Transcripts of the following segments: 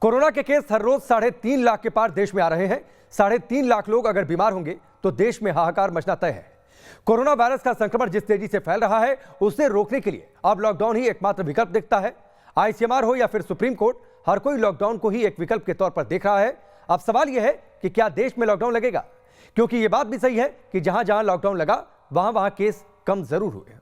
Corona के case हर रोज 3.5 लाख के पार देश में आ रहे हैं। 3.5 लाख लोग अगर बीमार होंगे तो देश में हाहाकार मचना तय है। कोरोना वायरस का संक्रमण जिस तेजी से फैल रहा है उसे रोकने के लिए अब लॉकडाउन ही एकमात्र विकल्प दिखता है। आईसीएमआर हो या फिर सुप्रीम कोर्ट, हर कोई लॉकडाउन को ही एक विकल्प के तौर पर देख रहा है। अब सवाल यह है कि क्या देश में लॉकडाउन लगेगा, क्योंकि यह बात भी सही है कि जहां जहां लॉकडाउन लगा वहां केस कम जरूर हुए।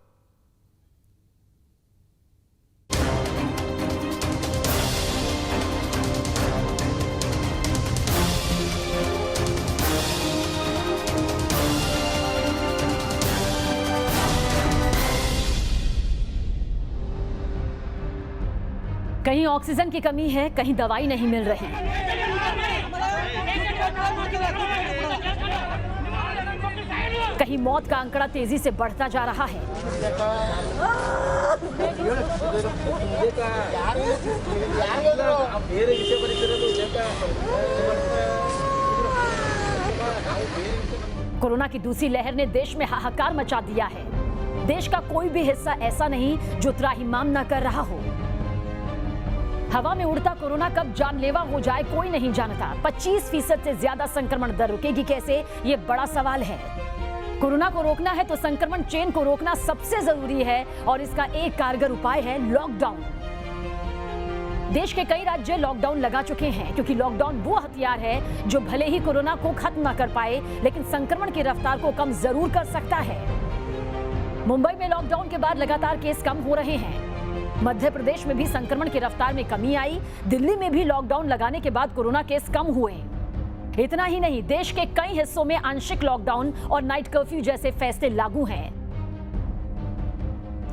कहीं ऑक्सीजन की कमी है, कहीं दवाई नहीं मिल रही। कहीं मौत का आंकड़ा तेजी से बढ़ता जा रहा है। कोरोना की दूसरी लहर ने देश में हाहाकार मचा दिया है। देश का कोई भी हिस्सा ऐसा नहीं जो त्राहिमाम न कर रहा हो। हवा में उड़ता कोरोना कब जानलेवा हो जाए कोई नहीं जानता। 25% से ज्यादा संक्रमण दर रुकेगी कैसे, ये बड़ा सवाल है। कोरोना को रोकना है तो संक्रमण चेन को रोकना सबसे जरूरी है और इसका एक कारगर उपाय है लॉकडाउन। देश के कई राज्य लॉकडाउन लगा चुके हैं, क्योंकि लॉकडाउन वो हथियार है जो भले ही कोरोना को खत्म न कर पाए लेकिन संक्रमण की रफ्तार को कम जरूर कर सकता है। मुंबई में लॉकडाउन के बाद लगातार केस कम हो रहे हैं। मध्य प्रदेश में भी संक्रमण की रफ्तार में कमी आई। दिल्ली में भी लॉकडाउन लगाने के बाद कोरोना केस कम हुए। इतना ही नहीं, देश के कई हिस्सों में आंशिक लॉकडाउन और नाइट कर्फ्यू जैसे फैसले लागू हैं।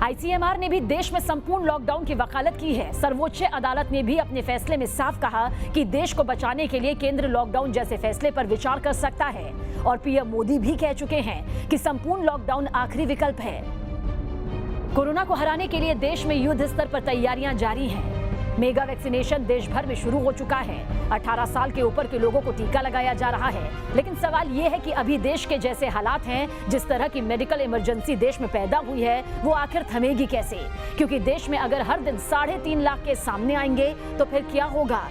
आईसीएमआर ने भी देश में संपूर्ण लॉकडाउन की वकालत की है। सर्वोच्च अदालत ने भी अपने फैसले में साफ कहा कि देश को बचाने के लिए केंद्र लॉकडाउन जैसे फैसले पर विचार कर सकता है और पीएम मोदी भी कह चुके हैं कि संपूर्ण लॉकडाउन आखिरी विकल्प है। कोरोना को हराने के लिए देश में युद्ध स्तर पर तैयारियां जारी हैं। मेगा वैक्सीनेशन देश भर में शुरू हो चुका है। 18 साल के ऊपर के लोगों को टीका लगाया जा रहा है। लेकिन सवाल यह है कि अभी देश के जैसे हालात हैं, जिस तरह की मेडिकल इमरजेंसी देश में पैदा हुई है, वो आखिर थमेगी कैसे? क्योंकि देश में अगर हर दिन 3.5 लाख के सामने आएंगे तो फिर क्या होगा?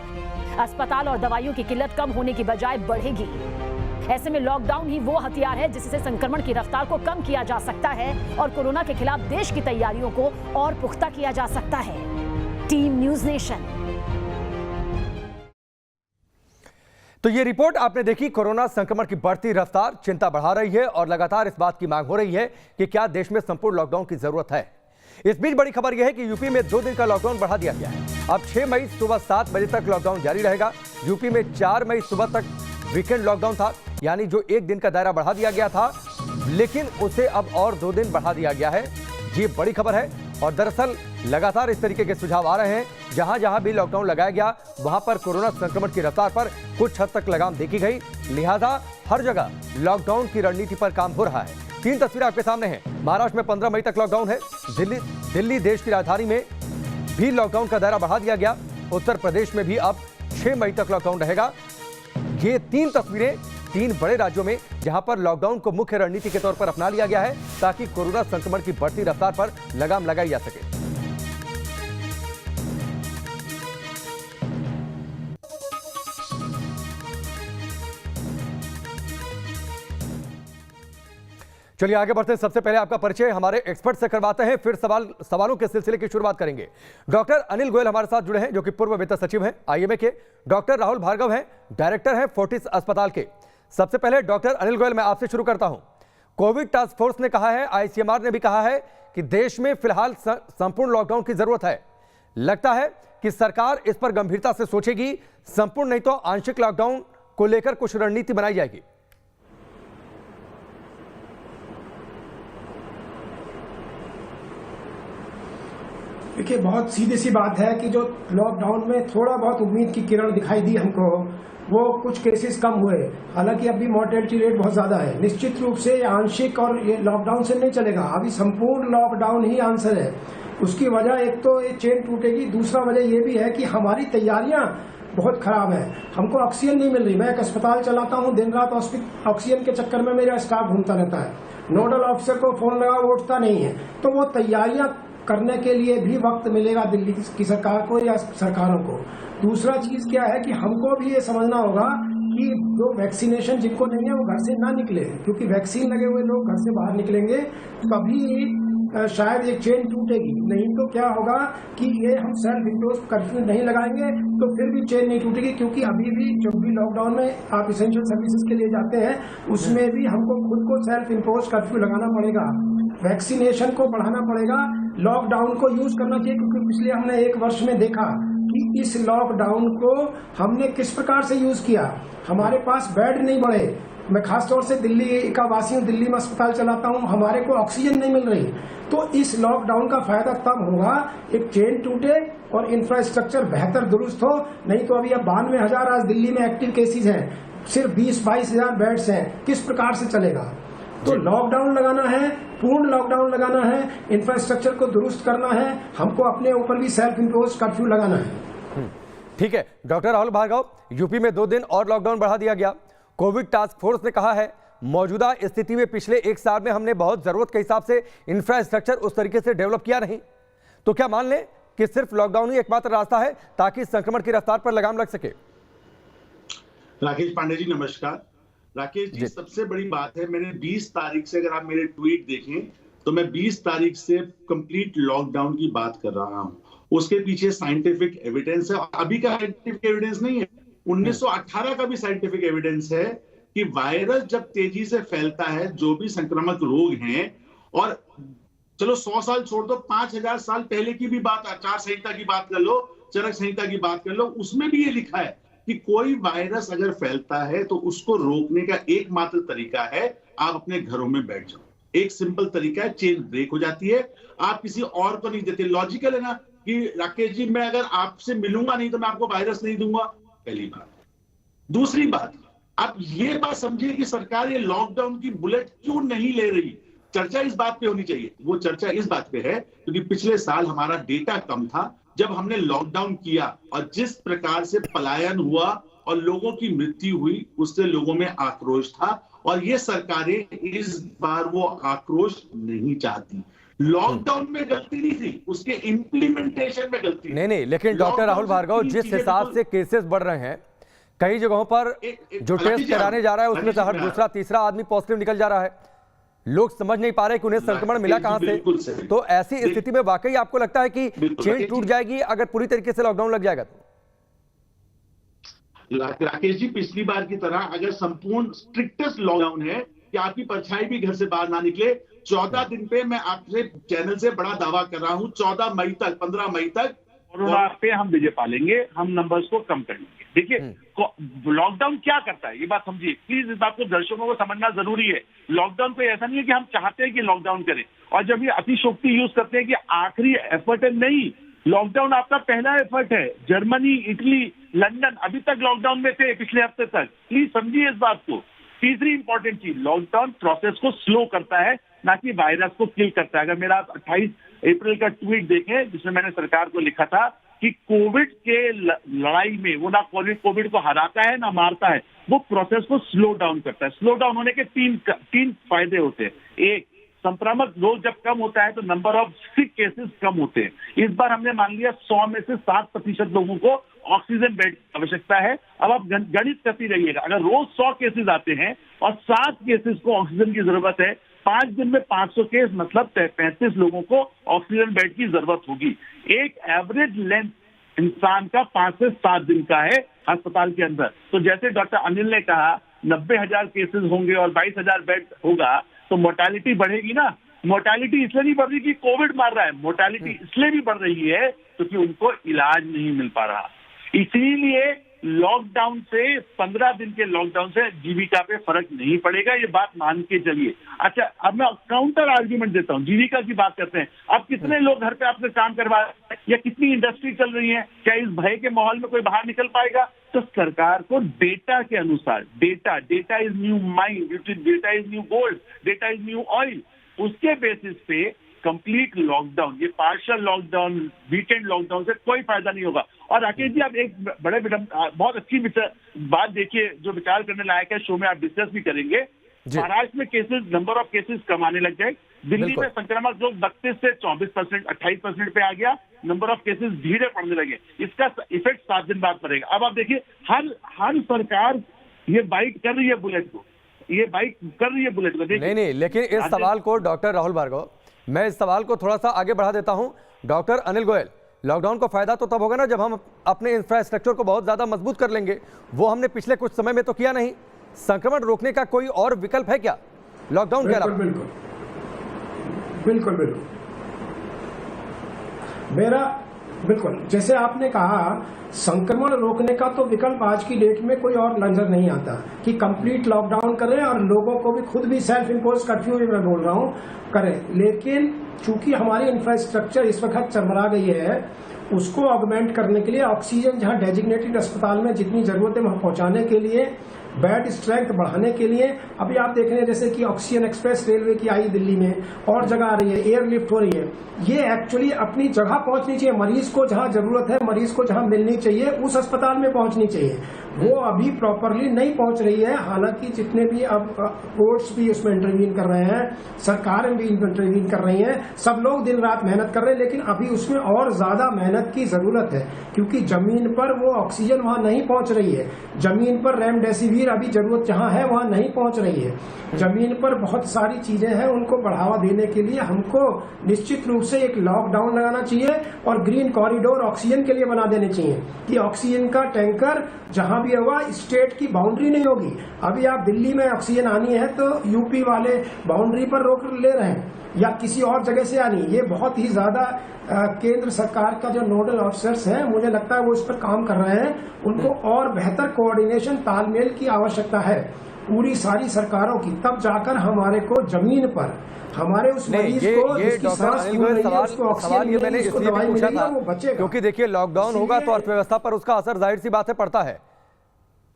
अस्पताल और दवाइयों की किल्लत कम होने की बजाय बढ़ेगी। ऐसे में लॉकडाउन ही वो हथियार है जिससे संक्रमण की रफ्तार को कम किया जा सकता है और कोरोना के खिलाफ देश की तैयारियों को और पुख्ता किया जा सकता है। Team news nation. तो ये रिपोर्ट आपने देखी। कोरोना संक्रमण की बढ़ती रफ्तार चिंता बढ़ा रही है और लगातार इस बात की मांग हो रही है कि क्या देश में संपूर्ण लॉकडाउन की जरूरत है। इस बीच बड़ी खबर यह है कि यूपी में 2 दिन का लॉकडाउन बढ़ा दिया गया है। अब 6 मई सुबह 7 बजे तक लॉकडाउन जारी रहेगा। यूपी में 4 मई सुबह तक वीकेंड लॉकडाउन था, यानी जो 1 दिन का दायरा बढ़ा दिया गया था, लेकिन उसे अब और 2 दिन बढ़ा दिया गया है। ये बड़ी खबर है और दरअसल लगातार इस तरीके के सुझाव आ रहे हैं। जहां जहां भी लॉकडाउन लगाया गया वहां पर कोरोना संक्रमण की रफ्तार पर कुछ हद तक लगाम देखी गई, लिहाजा हर जगह लॉकडाउन की रणनीति पर काम हो रहा है। 3 तस्वीरें आपके सामने हैं। महाराष्ट्र में 15 मई तक लॉकडाउन है। दिल्ली देश की राजधानी में भी लॉकडाउन का दायरा बढ़ा दिया गया। उत्तर प्रदेश में भी अब 6 मई तक लॉकडाउन रहेगा। ये 3 तस्वीरें 3 बड़े राज्यों में जहां पर लॉकडाउन को मुख्य रणनीति के तौर पर अपना लिया गया है ताकि कोरोना संक्रमण की बढ़ती रफ्तार पर लगाम लगाई जा सके। चलिए आगे बढ़ते हैं। सबसे पहले आपका परिचय हमारे एक्सपर्ट से करवाते हैं, फिर सवालों के सिलसिले की शुरुआत करेंगे। डॉक्टर अनिल गोयल हमारे साथ जुड़े हैं, जो कि पूर्व वित्त सचिव हैं आईएमए के। डॉक्टर राहुल भार्गव हैं, डायरेक्टर हैं फोर्टिस अस्पताल के। सबसे पहले डॉक्टर अनिल गोयल, मैं आपसे शुरू करता हूं। कोविड टास्क फोर्स ने कहा है, आईसीएमआर ने भी कहा है कि देश में फिलहाल संपूर्ण लॉकडाउन की जरूरत है। लगता है कि सरकार इस पर गंभीरता से सोचेगी, संपूर्ण नहीं तो आंशिक लॉकडाउन को लेकर कुछ रणनीति बनाई जाएगी। देखिए, बहुत सीधी सी बात है कि जो लॉकडाउन में थोड़ा बहुत उम्मीद की किरण दिखाई दी हमको, वो कुछ केसेस कम हुए। हालांकि अभी मॉर्टेलिटी रेट बहुत ज्यादा है। निश्चित रूप से आंशिक और ये लॉकडाउन से नहीं चलेगा, अभी संपूर्ण लॉकडाउन ही आंसर है। उसकी वजह एक तो ये चेन टूटेगी, दूसरा वजह ये भी है कि हमारी तैयारियां बहुत खराब है। हमको ऑक्सीजन नहीं मिल रही। मैं एक अस्पताल चलाता हूँ, दिन रात ऑक्सीजन के चक्कर में मेरा स्टाफ घूमता रहता है। नोडल ऑफिसर को फोन लगा, वो उठता नहीं है। तो वो तैयारियां करने के लिए भी वक्त मिलेगा दिल्ली की सरकार को या सरकारों को। दूसरा चीज क्या है कि हमको भी ये समझना होगा कि जो वैक्सीनेशन जिनको नहीं है वो घर से ना निकले, क्योंकि वैक्सीन लगे हुए लोग घर से बाहर निकलेंगे तभी शायद ये चेन टूटेगी। नहीं तो क्या होगा कि ये हम सेल्फ इम्पोज कर्फ्यू नहीं लगाएंगे तो फिर भी चेन नहीं टूटेगी, क्योंकि अभी भी जब भी लॉकडाउन में आप इसेंशियल सर्विसेज के लिए जाते हैं उसमें भी हमको खुद को सेल्फ इम्पोज कर्फ्यू लगाना पड़ेगा, वैक्सीनेशन को बढ़ाना पड़ेगा, लॉकडाउन को यूज करना चाहिए, क्योंकि पिछले हमने 1 वर्ष में देखा कि इस लॉकडाउन को हमने किस प्रकार से यूज किया। हमारे पास बेड नहीं बढ़े, मैं खास तौर से दिल्ली का वासी हूँ, दिल्ली में अस्पताल चलाता हूँ, हमारे को ऑक्सीजन नहीं मिल रही। तो इस लॉकडाउन का फायदा तब होगा एक चेन टूटे और इंफ्रास्ट्रक्चर बेहतर दुरुस्त हो। नहीं तो अभी अब 92,000 आज दिल्ली में एक्टिव केसेज हैं, सिर्फ 20-22 हजार बेड्स हैं, किस प्रकार से चलेगा। तो लॉकडाउन लगाना है, पूर्ण लॉकडाउन लगाना है, इंफ्रास्ट्रक्चर को दुरुस्त करना है, हमको अपने ऊपर भी सेल्फ इम्पोज कर्फ्यू लगाना है। ठीक है डॉक्टर राहुल भार्गव, यूपी में 2 दिन और लॉकडाउन बढ़ा दिया गया। कोविड टास्क फोर्स ने कहा है मौजूदा स्थिति में पिछले 1 साल में हमने बहुत जरूरत के हिसाब से इंफ्रास्ट्रक्चर उस तरीके से डेवलप किया नहीं, तो क्या मान लें कि सिर्फ लॉकडाउन ही एकमात्र रास्ता है ताकि संक्रमण की रफ्तार पर लगाम लग सके? राकेश पांडे जी नमस्कार। राकेश जी सबसे बड़ी बात है, मैंने 20 तारीख से, अगर आप मेरे ट्वीट देखें तो मैं 20 तारीख से कंप्लीट लॉकडाउन की बात कर रहा हूं। उसके पीछे साइंटिफिक एविडेंस है, अभी का साइंटिफिक एविडेंस नहीं है, 1918 का भी साइंटिफिक एविडेंस है कि वायरस जब तेजी से फैलता है, जो भी संक्रामक रोग हैं, और चलो 100 साल छोड़ दो, 5000 साल पहले की भी बात, आचार संहिता की बात कर लो, चरक संहिता की बात कर लो, उसमें भी ये लिखा है कि कोई वायरस अगर फैलता है तो उसको रोकने का एकमात्र तरीका है आप अपने घरों में बैठ जाओ। एक सिंपल तरीका है, चेन ब्रेक हो जाती है, आप किसी और को नहीं देते। लॉजिकल है ना कि राकेश जी मैं अगर आपसे मिलूंगा नहीं तो मैं आपको वायरस नहीं दूंगा, पहली बात। दूसरी बात, आप ये बात समझिए कि सरकार ये लॉकडाउन की बुलेट क्यों नहीं ले रही। चर्चा इस बात पे होनी चाहिए, वो चर्चा इस बात पे है क्योंकि पिछले साल हमारा डेटा कम था जब हमने लॉकडाउन किया, और जिस प्रकार से पलायन हुआ और लोगों की मृत्यु हुई उससे लोगों में आक्रोश था, और ये सरकारें इस बार वो आक्रोश नहीं चाहती। लॉकडाउन में गलती नहीं थी, उसके इंप्लीमेंटेशन में गलती। नहीं, लेकिन डॉक्टर राहुल भार्गव, जिस हिसाब से केसेस बढ़ रहे हैं, कई जगहों पर जो टेस्ट कराने जा रहा है उसमें से हर दूसरा तीसरा आदमी पॉजिटिव निकल जा रहा है, लोग समझ नहीं पा रहे कि उन्हें संक्रमण मिला कहां से। तो ऐसी स्थिति में वाकई आपको लगता है कि चेन टूट जाएगी अगर पूरी तरीके से लॉकडाउन लग जाएगा तो? राकेश जी, पिछली बार की तरह अगर संपूर्ण स्ट्रिक्टेस्ट लॉकडाउन है कि आपकी परछाई भी घर से बाहर ना निकले, 14 दिन पे मैं आपसे चैनल से बड़ा दावा कर रहा हूं, 14 मई तक, 15 मई तक कोरोना पे हम विजय पालेंगे, हम नंबर्स को कम करेंगे। देखिए लॉकडाउन क्या करता है ये बात समझिए प्लीज, इस बात को दर्शकों को समझना जरूरी है। लॉकडाउन पे ऐसा नहीं है कि हम चाहते हैं कि लॉकडाउन करें और जब ये अतिशोक्ति यूज करते हैं कि आखिरी एफर्ट है, नहीं, लॉकडाउन आपका पहला एफर्ट है। जर्मनी, इटली, लंदन अभी तक लॉकडाउन में थे पिछले हफ्ते तक, प्लीज समझिए इस बात को। तीसरी इंपॉर्टेंट चीज, लॉकडाउन प्रोसेस को स्लो करता है ना कि वायरस को किल करता है। अगर मेरा 28 अप्रैल का ट्वीट देखें जिसमें मैंने सरकार को लिखा था कि कोविड के लड़ाई में वो ना कोविड को हराता है ना मारता है, वो प्रोसेस को स्लो डाउन करता है। स्लो डाउन होने के तीन फायदे होते हैं। एक, संक्रामक रोग जब कम होता है तो नंबर ऑफ सिक केसेस कम होते हैं। इस बार हमने मान लिया 100 में से 7% लोगों को ऑक्सीजन बेड की आवश्यकता है। अब आप गणित करती रहिएगा, अगर रोज 100 केसेस आते हैं और 7 केसेस को ऑक्सीजन की जरूरत है, 5 दिन में 500 केस मतलब 35 लोगों को ऑक्सीजन बेड की जरूरत होगी। एक एवरेज लेंथ इंसान का 5 से 7 दिन का है अस्पताल के अंदर। तो जैसे डॉक्टर अनिल ने कहा 90,000 केसेस होंगे और 22,000 बेड होगा तो मोर्टालिटी बढ़ेगी ना। मोर्टालिटी इसलिए नहीं बढ़ रही कि कोविड मार रहा है, मोर्टालिटी इसलिए भी बढ़ रही है क्योंकि उनको इलाज नहीं मिल पा रहा। इसीलिए लॉकडाउन से 15 दिन के लॉकडाउन से जीविका पे फर्क नहीं पड़ेगा, ये बात मान के चलिए। अच्छा, अब मैं काउंटर आर्ग्यूमेंट देता हूँ, जीविका की बात करते हैं। अब कितने लोग घर पे आपसे काम करवा रहे हैं या कितनी इंडस्ट्री चल रही है, क्या इस भय के माहौल में कोई बाहर निकल पाएगा? तो सरकार को डेटा के अनुसार, data is new mind, data is new gold, data is new oil, उसके बेसिस पे कंप्लीट लॉकडाउन, ये पार्शियल लॉकडाउन, वीकेंड लॉकडाउन से कोई फायदा नहीं होगा। और राकेश जी, आप एक बड़े बहुत अच्छी बात देखिए जो विचार करने लायक है, शो में आप डिस्कस भी करेंगे। महाराष्ट्र में केसेस, नंबर ऑफ केसेस कम आने लग जाए, दिल्ली बिल्कुल। में संक्रमण जो 32 से 24%, 28% पे आ गया, नंबर ऑफ केसेस धीरे पड़ने लगे। इसका इफेक्ट 7 दिन बाद पड़ेगा। अब आप देखिए, हर सरकार ये बाइट कर रही है बुलेट को, देखिए। नहीं, लेकिन इस सवाल को डॉक्टर राहुल भार्गव, मैं इस सवाल को थोड़ा सा आगे बढ़ा देता हूं। डॉक्टर अनिल गोयल, लॉकडाउन का फायदा तो तब होगा ना जब हम अपने इंफ्रास्ट्रक्चर को बहुत ज्यादा मजबूत कर लेंगे। वो हमने पिछले कुछ समय में तो किया नहीं। संक्रमण रोकने का कोई और विकल्प है क्या लॉकडाउन के अलावा? बिल्कुल, जैसे आपने कहा, संक्रमण रोकने का तो विकल्प आज की डेट में कोई और नजर नहीं आता कि कंप्लीट लॉकडाउन करें और लोगों को भी खुद भी सेल्फ इम्पोज कर्फ्यू भी मैं बोल रहा हूं करें। लेकिन चूंकि हमारी इंफ्रास्ट्रक्चर इस वक्त चरमरा गई है, उसको ऑगमेंट करने के लिए ऑक्सीजन जहां डेजिग्नेटेड अस्पताल में जितनी जरूरत है वहां पहुंचाने के लिए, बेड स्ट्रेंथ बढ़ाने के लिए, अभी आप देख रहे हैं जैसे कि ऑक्सीजन एक्सप्रेस रेलवे की आई दिल्ली में, और जगह आ रही है, एयरलिफ्ट हो रही है। ये एक्चुअली अपनी जगह पहुंचनी चाहिए। मरीज को जहां जरूरत है, मरीज को जहां मिलनी चाहिए, उस अस्पताल में पहुंचनी चाहिए। वो अभी प्रॉपरली नहीं पहुंच रही है। हालांकि जितने भी अब कोर्ट्स भी उसमें इंटरवीन कर रहे हैं, सरकारें भी इंटरवीन कर रही हैं, सब लोग दिन रात मेहनत कर रहे हैं, लेकिन अभी उसमें और ज्यादा मेहनत की जरूरत है, क्योंकि जमीन पर वो ऑक्सीजन वहां नहीं पहुंच रही है। जमीन पर रेमडेसिविर अभी जरूरत जहां है वहां नहीं पहुंच रही है। जमीन पर बहुत सारी चीजें हैं, उनको बढ़ावा देने के लिए हमको निश्चित रूप से एक लॉकडाउन लगाना चाहिए और ग्रीन कॉरिडोर ऑक्सीजन के लिए बना देने चाहिए कि ऑक्सीजन का टैंकर जहां भी होगा, स्टेट की बाउंड्री नहीं होगी। अभी आप दिल्ली में ऑक्सीजन आनी है तो यूपी वाले बाउंड्री पर रोक ले रहे हैं या किसी और जगह से आनी। ये बहुत ही ज्यादा केंद्र सरकार का जो नोडल ऑफिसर्स हैं, मुझे लगता है वो इस पर काम कर रहे हैं। उनको और बेहतर कोऑर्डिनेशन, तालमेल की आवश्यकता है पूरी सारी सरकारों की, तब जाकर हमारे को जमीन पर हमारे उस मरीज को ये डॉक्टर अनिल गोयल सवाल ये मैंने इसलिए भी पूछा था क्योंकि देखिए लॉकडाउन होगा तो अर्थव्यवस्था पर उसका असर जाहिर सी बात है पड़ता है,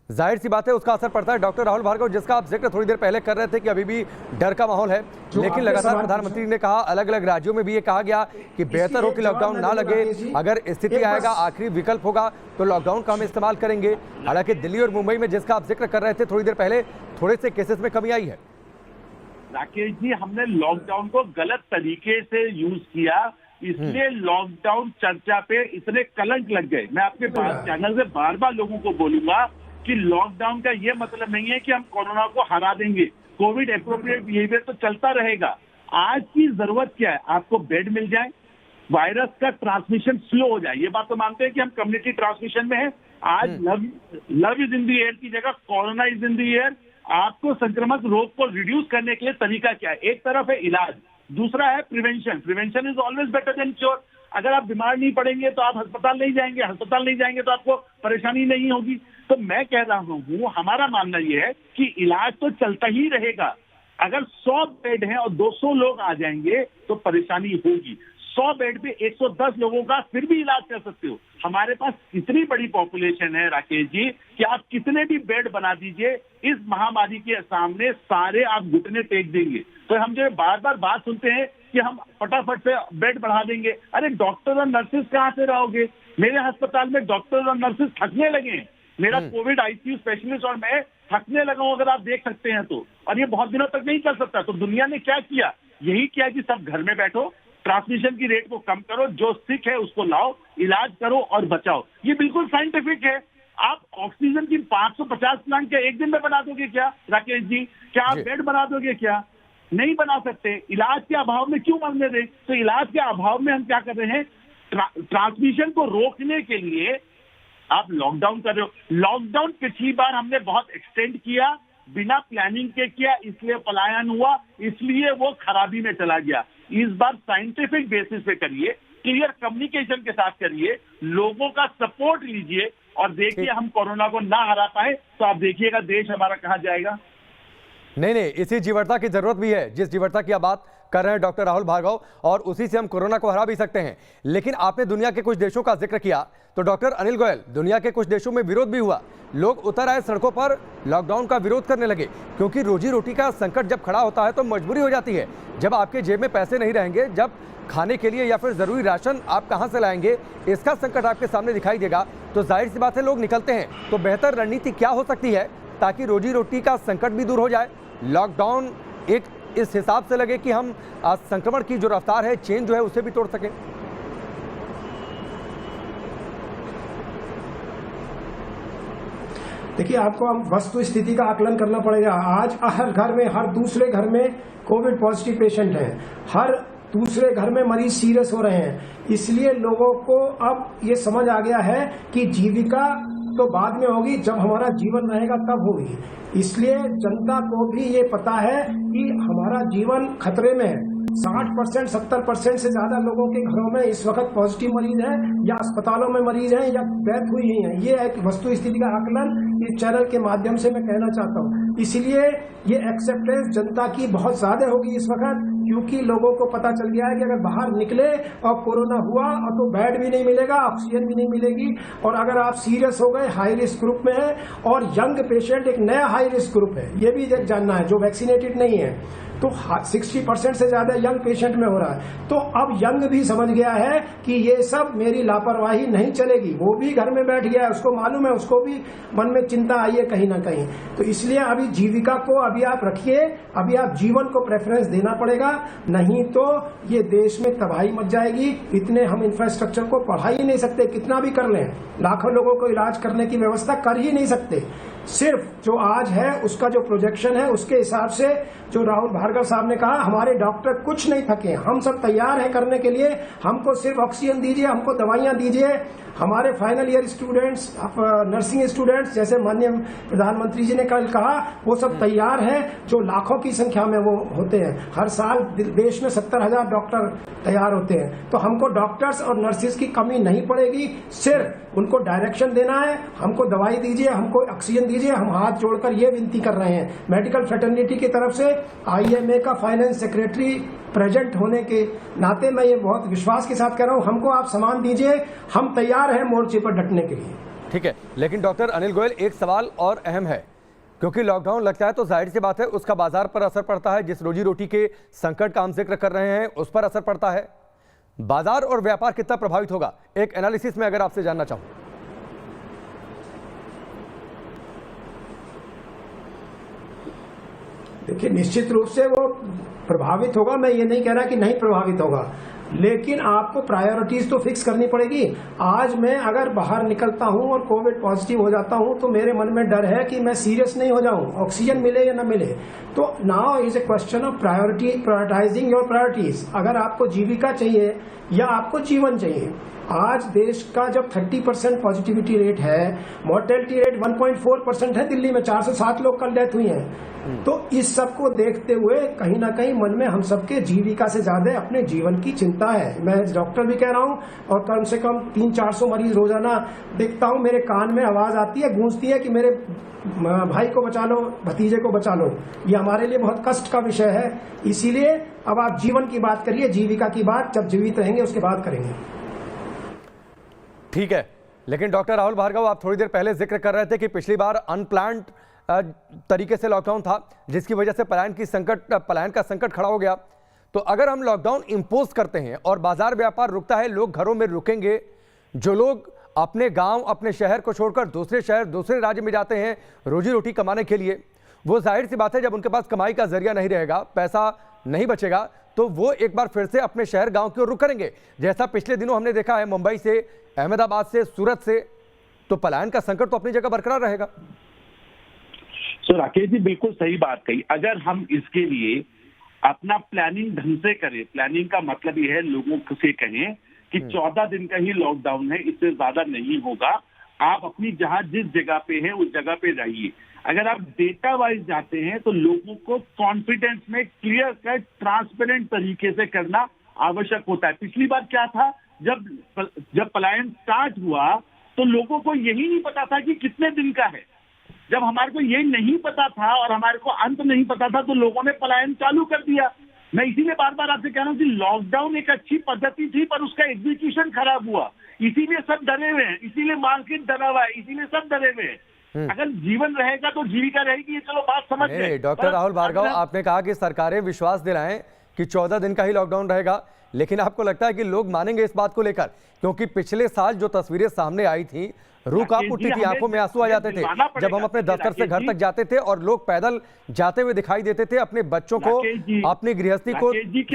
उसका असर पड़ता है। डॉक्टर राहुल भार्गव, जिसका आप जिक्र थोड़ी देर पहले कर रहे थे कि अभी भी डर का माहौल है, लेकिन लगातार प्रधानमंत्री ने कहा, अलग अलग राज्यों में भी ये कहा गया कि बेहतर हो कि लॉकडाउन ना लगे, अगर स्थिति आएगा आखिरी विकल्प होगा तो लॉकडाउन का हम इस्तेमाल करेंगे। हालांकि दिल्ली और मुंबई में जिसका आप जिक्र कर रहे थे थोड़ी देर पहले, थोड़े से केसेस में कमी आई है। राकेश जी, हमने लॉकडाउन को गलत तरीके से यूज किया, इसलिए लॉकडाउन चर्चा पे इतने कलंक लग गए। मैं आपके चैनल से बार बार लोगों को बोलूंगा कि लॉकडाउन का ये मतलब नहीं है कि हम कोरोना को हरा देंगे। कोविड एप्रोप्रिएट बिहेवियर तो चलता रहेगा। आज की जरूरत क्या है? आपको बेड मिल जाए, वायरस का ट्रांसमिशन स्लो हो जाए। ये बात तो मानते हैं कि हम कम्युनिटी ट्रांसमिशन में है। आज love is in the air की जगह corona is in the air. आपको संक्रमक रोग को रिड्यूस करने के लिए तरीका क्या है? एक तरफ है इलाज, दूसरा है prevention. Prevention is always better than cure. अगर आप बीमार नहीं पड़ेंगे तो आप अस्पताल नहीं जाएंगे, तो आपको परेशानी नहीं होगी। तो मैं कह रहा हूँ, हमारा मानना यह है कि इलाज तो चलता ही रहेगा। अगर 100 बेड हैं और 200 लोग आ जाएंगे तो परेशानी होगी। 100 बेड पे 110 लोगों का फिर भी इलाज कर सकते हो। हमारे पास इतनी बड़ी पॉपुलेशन है राकेश जी कि आप कितने भी बेड बना दीजिए, इस महामारी के सामने सारे आप घुटने टेक देंगे। तो हम जो बार बार बात सुनते हैं कि हम फटाफट से बेड बढ़ा देंगे, अरे डॉक्टर और नर्सेज कहाँ से रहोगे? मेरे अस्पताल में डॉक्टर और नर्सेज थकने लगे हैं। मेरा कोविड आईसीयू स्पेशलिस्ट और मैं थकने लगा हूं, अगर आप देख सकते हैं तो। और ये बहुत दिनों तक नहीं चल सकता। तो दुनिया ने क्या किया? यही किया कि सब घर में बैठो, ट्रांसमिशन की रेट को कम करो, जो सिक है उसको लाओ, इलाज करो और बचाओ। ये बिल्कुल साइंटिफिक है। आप ऑक्सीजन की 550 प्लांट क्या एक दिन में बना दोगे क्या राकेश जी? क्या आप बेड बना दोगे क्या? नहीं बना सकते। इलाज के अभाव में क्यों मरने दें? तो इलाज के अभाव में हम क्या कर रहे हैं? ट्रांसमिशन को रोकने के लिए आप लॉकडाउन कर रहे हो। लॉकडाउन पिछली बार हमने बहुत एक्सटेंड किया, बिना प्लानिंग के किया, इसलिए पलायन हुआ, इसलिए वो खराबी में चला गया। इस बार साइंटिफिक बेसिस पे करिए, क्लियर कम्युनिकेशन के साथ करिए, लोगों का सपोर्ट लीजिए और देखिए हम कोरोना को ना हरा पाए तो आप देखिएगा देश हमारा कहां जाएगा। नहीं, इसी जीवटता की जरूरत भी है, जिस जीवटता की आप बात कर रहे हैं डॉक्टर राहुल भार्गव, और उसी से हम कोरोना को हरा भी सकते हैं। लेकिन आपने दुनिया के कुछ देशों का जिक्र किया, तो डॉक्टर अनिल गोयल, दुनिया के कुछ देशों में विरोध भी हुआ। लोग उतर आए सड़कों पर, लॉकडाउन का विरोध करने लगे, क्योंकि रोजी रोटी का संकट जब खड़ा होता है तो मजबूरी हो जाती है। जब आपके जेब में पैसे नहीं रहेंगे, जब खाने के लिए या फिर जरूरी राशन आप कहां से लाएंगे, इसका संकट आपके सामने दिखाई देगा, तो जाहिर सी बात है लोग निकलते हैं। तो बेहतर रणनीति क्या हो सकती है ताकि रोजी रोटी का संकट भी दूर हो जाए? लॉकडाउन एक इस हिसाब से लगे कि हम संक्रमण की जो रफ्तार है, चेन जो है, उसे भी तोड़ सकें? देखिए, आपको अब वस्तु स्थिति का आकलन करना पड़ेगा। आज हर घर में, हर दूसरे घर में कोविड पॉजिटिव पेशेंट हैं, हर दूसरे घर में मरीज सीरियस हो रहे हैं। इसलिए लोगों को अब ये समझ आ गया है कि जीविका तो बाद में होगी, जब हमारा जीवन रहेगा तब होगी। इसलिए जनता को भी ये पता है कि हमारा जीवन खतरे में है। 60%, 70% से ज्यादा लोगों के घरों में इस वक्त पॉजिटिव मरीज हैं या अस्पतालों में मरीज हैं या डेथ हुई ही है। ये एक वस्तु स्थिति का आकलन इस चैनल के माध्यम से मैं कहना चाहता हूँ। इसलिए ये एक्सेप्टेंस जनता की बहुत ज्यादा होगी इस वक्त, क्योंकि लोगों को पता चल गया है कि अगर बाहर निकले और कोरोना हुआ और तो बेड भी नहीं मिलेगा, ऑक्सीजन भी नहीं मिलेगी, और अगर आप सीरियस हो गए, हाई रिस्क ग्रुप में है, और यंग पेशेंट एक नया हाई रिस्क ग्रुप है, ये भी जानना है, जो वैक्सीनेटेड नहीं है, तो 60% से ज्यादा यंग पेशेंट में हो रहा है। तो अब यंग भी समझ गया है कि ये सब मेरी लापरवाही नहीं चलेगी। वो भी घर में बैठ गया है, उसको मालूम है, उसको भी मन में चिंता आई है कहीं ना कहीं। तो इसलिए अभी जीविका को अभी आप रखिए, अभी आप जीवन को प्रेफरेंस देना पड़ेगा, नहीं तो ये देश में तबाही मच जाएगी। इतने हम इंफ्रास्ट्रक्चर को बढ़ा ही नहीं सकते, कितना भी कर लें, लाखों लोगों को इलाज करने की व्यवस्था कर ही नहीं सकते। सिर्फ जो आज है उसका जो प्रोजेक्शन है उसके हिसाब से, जो राहुल भार्गव साहब ने कहा, हमारे डॉक्टर कुछ नहीं थके, हम सब तैयार हैं करने के लिए। हमको सिर्फ ऑक्सीजन दीजिए, हमको दवाइयां दीजिए। हमारे final year students, nursing students, जैसे माननीय प्रधानमंत्री जी ने कल कहा, वो सब तैयार हैं, जो लाखों की संख्या में वो होते हैं। हर साल देश में 70,000 डॉक्टर तैयार होते हैं। तो हमको डॉक्टर्स और नर्सिस की कमी नहीं पड़ेगी, सिर्फ उनको डायरेक्शन देना है, हमको दवाई दीजिए, हमको ऑक्सीजन दीजिए। हम हाथ जोड़कर ये विनती कर रहे हैं मेडिकल फ्रेटर्निटी की तरफ से। IMA का फाइनेंस सेक्रेटरी प्रेजेंट होने के नाते मैं ये बहुत विश्वास के साथ कह रहा हूँ, हमको आप सामान दीजिए, हम तैयार हैं मोर्चे पर डटने के लिए। ठीक है, लेकिन डॉक्टर अनिल गोयल, एक सवाल और अहम है, क्योंकि लॉकडाउन लगता है तो जाहिर सी बात है उसका बाजार पर असर पड़ता है। जिस रोजी रोटी के संकट का हम जिक्र कर रहे हैं उस पर असर पड़ता है। बाजार और व्यापार कितना प्रभावित होगा, एक एनालिसिस में अगर आपसे जानना चाहूं। देखिए, निश्चित रूप से वो प्रभावित होगा, मैं ये नहीं कह रहा कि नहीं प्रभावित होगा, लेकिन आपको प्रायोरिटीज तो फिक्स करनी पड़ेगी। आज मैं अगर बाहर निकलता हूं और कोविड पॉजिटिव हो जाता हूं तो मेरे मन में डर है कि मैं सीरियस नहीं हो जाऊं, ऑक्सीजन मिले या न मिले। तो now is a question of prioritising your priorities. अगर आपको जीविका चाहिए या आपको जीवन चाहिए, आज देश का जब 30% पॉजिटिविटी रेट है, मोर्टेलिटी रेट 1.4% है, दिल्ली में 4 से 7 लोग कल डेथ हुई हैं। तो इस सब को देखते हुए कहीं ना कहीं मन में हम सबके जीविका से ज्यादा अपने जीवन की चिंता है। मैं डॉक्टर भी कह रहा हूं, और कम से कम 300-400 मरीज रोजाना देखता हूं, मेरे कान में आवाज आती है, गूंजती है कि मेरे भाई को बचा लो, भतीजे को बचा लो। ये हमारे लिए बहुत कष्ट का विषय है। इसीलिए अब आप जीवन की बात करिए, जीविका की बात जब जीवित रहेंगे उसके बाद करेंगे। ठीक है, लेकिन डॉक्टर राहुल भार्गव, आप थोड़ी देर पहले जिक्र कर रहे थे कि पिछली बार अनप्लान्ड तरीके से लॉकडाउन था, जिसकी वजह से पलायन का संकट खड़ा हो गया। तो अगर हम लॉकडाउन इंपोज करते हैं और बाजार व्यापार रुकता है, लोग घरों में रुकेंगे, जो लोग अपने गांव, अपने शहर को छोड़कर दूसरे शहर, दूसरे राज्य में जाते हैं रोजी रोटी कमाने के लिए, वो जाहिर सी बात है जब उनके पास कमाई का जरिया नहीं रहेगा, पैसा नहीं बचेगा, तो वो एक बार फिर से अपने शहर गांव की ओर रुख करेंगे, जैसा पिछले दिनों हमने देखा है मुंबई से, अहमदाबाद से, सूरत से। तो पलायन का संकट तो अपनी जगह बरकरार रहेगा। सो राकेश जी बिल्कुल सही बात कही। अगर हम इसके लिए अपना प्लानिंग ढंग से करें, प्लानिंग का मतलब ये है लोगों से कहें कि 14 दिन का ही लॉकडाउन है, इससे ज्यादा नहीं होगा, आप अपनी जहां जिस जगह पे हैं उस जगह पे रहिए। अगर आप डेटा वाइज जाते हैं तो लोगों को कॉन्फिडेंस में क्लियर कट ट्रांसपेरेंट तरीके से करना आवश्यक होता है। पिछली बार क्या था, जब पलायन स्टार्ट हुआ तो लोगों को यही नहीं पता था कि कितने दिन का है। जब हमारे को यही नहीं पता था और हमारे को अंत नहीं पता था तो लोगों ने पलायन चालू कर दिया। मैं इसीलिए बार बार आपसे कह रहा हूं कि लॉकडाउन एक अच्छी पद्धति थी, पर उसका एग्जीक्यूशन खराब हुआ, इसीलिए सब डरे हुए हैं, इसीलिए मार्केट डरा हुआ है, इसीलिए सब डरे हुए हैं। अगर जीवन रहेगा तो जीविका रहेगी, ये चलो बात समझ गए। डॉक्टर राहुल भार्गव, आपने कहा कि सरकारें विश्वास दिलाएं कि 14 दिन का ही लॉकडाउन रहेगा, लेकिन आपको लगता है कि लोग मानेंगे इस बात को लेकर? क्योंकि पिछले साल जो तस्वीरें सामने आई थी, रूह कांप उठती थी, आंखों में आंसू आ जाते थे जब हम अपने दफ्तर से घर तक जाते थे और लोग पैदल जाते हुए दिखाई देते थे अपने बच्चों को, अपनी गृहस्थी को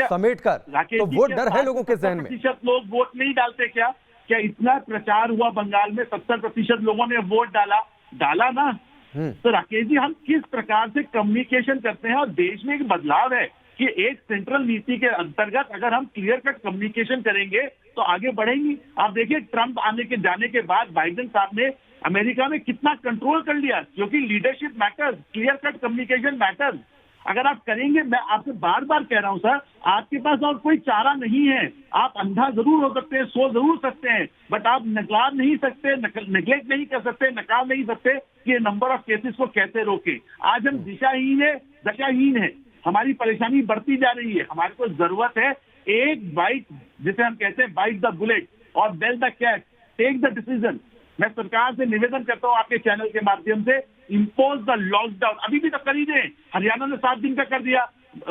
समेट कर। तो वो डर है लोगों के जहन में। 70% लोग वोट नहीं डालते क्या? क्या इतना प्रचार हुआ बंगाल में, 70% लोगों ने वोट डाला ना। तो राकेश जी, हम किस प्रकार से कम्युनिकेशन करते हैं, और देश में एक बदलाव है कि एक सेंट्रल नीति के अंतर्गत अगर हम क्लियर कट कम्युनिकेशन करेंगे तो आगे बढ़ेंगे। आप देखिए, ट्रंप जाने के बाद बाइडेन साहब ने अमेरिका में कितना कंट्रोल कर लिया, क्योंकि leadership matters, clear cut communication matters. अगर आप करेंगे, मैं आपसे बार बार कह रहा हूं सर, आपके पास और कोई चारा नहीं है। आप अंधा जरूर हो सकते हैं, सो जरूर सकते हैं, बट आप नकार नहीं सकते, नेग्लेक्ट नहीं कर सकते, नकार नहीं सकते कि ये नंबर ऑफ केसेस को कैसे रोके। आज हम दशाहीन है, हमारी परेशानी बढ़ती जा रही है। हमारे को जरूरत है एक बाइट, जिसे हम कहते हैं बाइट द बुलेट और bell the cat, take the decision. मैं सरकार से निवेदन करता हूं आपके चैनल के माध्यम से, इम्पोज द लॉकडाउन। अभी भी तो कर ही दें। हरियाणा ने 7 दिन का कर दिया,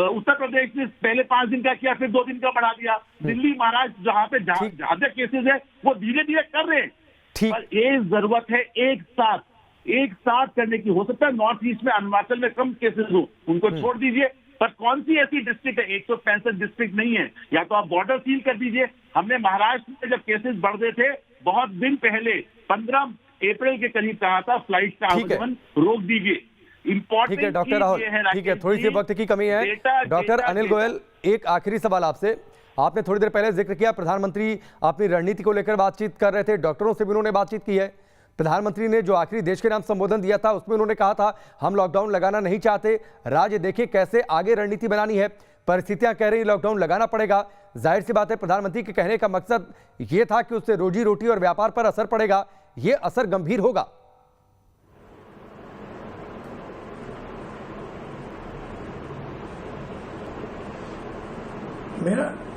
उत्तर प्रदेश ने पहले 5 दिन का किया, फिर 2 दिन का बढ़ा दिया। दिल्ली, महाराष्ट्र, जहां पे ज्यादा केसेस है, वो धीरे धीरे कर रहे हैं। पर ये जरूरत है एक साथ करने की। हो सकता है नॉर्थ ईस्ट में, अरुणाचल में कम केसेस हो, उनको छोड़ दीजिए, पर कौन सी ऐसी डिस्ट्रिक्ट है, 165 डिस्ट्रिक्ट नहीं है, या तो आप बॉर्डर सील कर दीजिए। हमने महाराष्ट्र में जब केसेस बढ़ रहे थे बहुत दिन पहले, 15 अप्रैल के करीब कहा था फ्लाइट का आवागमन रोक दीजिए। ठीक है डॉक्टर राहुल, ठीक है, थोड़ी सी वक्त की कमी है। डॉक्टर अनिल गोयल, एक आखिरी सवाल आपसे। आपने थोड़ी देर पहले जिक्र किया प्रधानमंत्री अपनी रणनीति को लेकर बातचीत कर रहे थे, डॉक्टरों से भी उन्होंने बातचीत की है। प्रधानमंत्री ने जो आखिरी देश के नाम संबोधन दिया था उसमें उन्होंने कहा था हम लॉकडाउन लगाना नहीं चाहते, राज्य देखें कैसे आगे रणनीति बनानी है। परिस्थितियां कह रही लॉकडाउन लगाना पड़ेगा। जाहिर सी बात है प्रधानमंत्री के कहने का मकसद यह था कि उससे रोजी रोटी और व्यापार पर असर पड़ेगा, यह असर गंभीर होगा।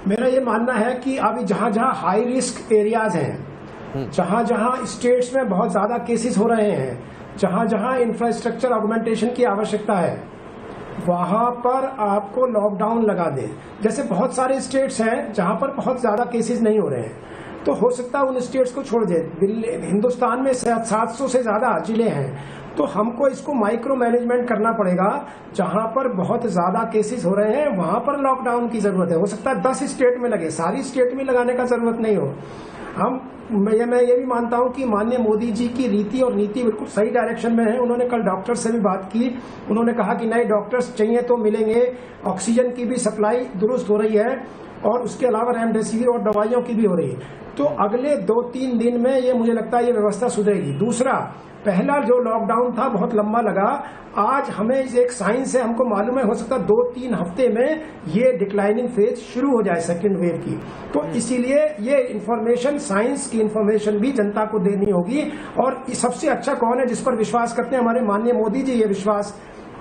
मेरा ये मानना है कि अभी जहां जहां हाई रिस्क एरियाज हैं, जहां जहां स्टेट्स में बहुत ज्यादा केसेस हो रहे हैं, जहां जहां इंफ्रास्ट्रक्चर ऑगमेंटेशन की आवश्यकता है, वहां पर आपको लॉकडाउन लगा दें। जैसे बहुत सारे स्टेट्स हैं जहां पर बहुत ज्यादा केसेस नहीं हो रहे हैं, तो हो सकता है उन स्टेट्स को छोड़ दें। हिंदुस्तान में 700 से ज्यादा जिले हैं, तो हमको इसको माइक्रो मैनेजमेंट करना पड़ेगा। जहां पर बहुत ज्यादा केसेस हो रहे हैं वहां पर लॉकडाउन की जरूरत है। हो सकता है 10 स्टेट में लगे, सारी स्टेट में लगाने का जरूरत नहीं हो। मैं ये भी मानता हूं कि माननीय मोदी जी की रीति और नीति बिल्कुल सही डायरेक्शन में है। उन्होंने कल डॉक्टर से भी बात की, उन्होंने कहा कि नए डॉक्टर्स चाहिए तो मिलेंगे, ऑक्सीजन की भी सप्लाई दुरुस्त हो रही है, और उसके अलावा रेमडेसिविर और दवाइयों की भी हो रही है। तो अगले 2-3 दिन में ये मुझे लगता है ये व्यवस्था सुधरेगी। दूसरा, पहला जो लॉकडाउन था बहुत लंबा लगा, आज हमें एक साइंस है, हमको मालूम है हो सकता है 2-3 हफ्ते में ये डिक्लाइनिंग फेज शुरू हो जाए सेकेंड वेव की। तो इसीलिए ये इंफॉर्मेशन, साइंस की इंफॉर्मेशन भी जनता को देनी होगी। और सबसे अच्छा कौन है जिस पर विश्वास करते हैं, हमारे माननीय मोदी जी ये विश्वास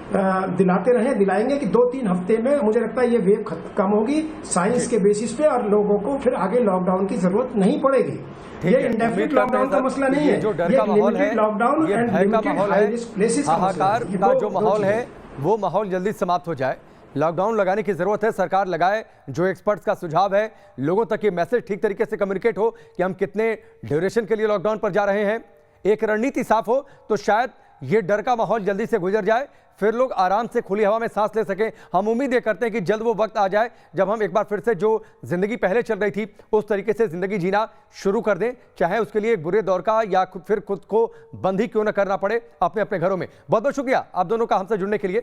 दिलाते रहे, दिलाएंगे कि 2-3 हफ्ते में मुझे लगता है ये वेव कम होगी साइंस के बेसिस पे, और लोगों को फिर आगे लॉकडाउन की जरूरत नहीं पड़ेगी। ये इंडेफिनिट लॉकडाउन का मसला नहीं है, जो डर का माहौल है, लॉकडाउन ये भय का माहौल है, हाहाकार का जो माहौल है वो माहौल जल्दी समाप्त हो जाए। लॉकडाउन लगाने की जरूरत है, सरकार लगाए। जो एक्सपर्ट्स का सुझाव है, लोगों तक ये मैसेज ठीक तरीके से कम्युनिकेट हो कि हम कितने ड्यूरेशन के लिए लॉकडाउन पर जा रहे हैं, एक रणनीति साफ हो, तो शायद ये डर का माहौल जल्दी से गुजर जाए, फिर लोग आराम से खुली हवा में सांस ले सकें। हम उम्मीद ये करते हैं कि जल्द वो वक्त आ जाए जब हम एक बार फिर से जो जिंदगी पहले चल रही थी उस तरीके से जिंदगी जीना शुरू कर दें, चाहे उसके लिए एक बुरे दौर का या फिर खुद को बंद ही क्यों न करना पड़े अपने अपने घरों में। बहुत बहुत शुक्रिया आप दोनों का हमसे जुड़ने के लिए।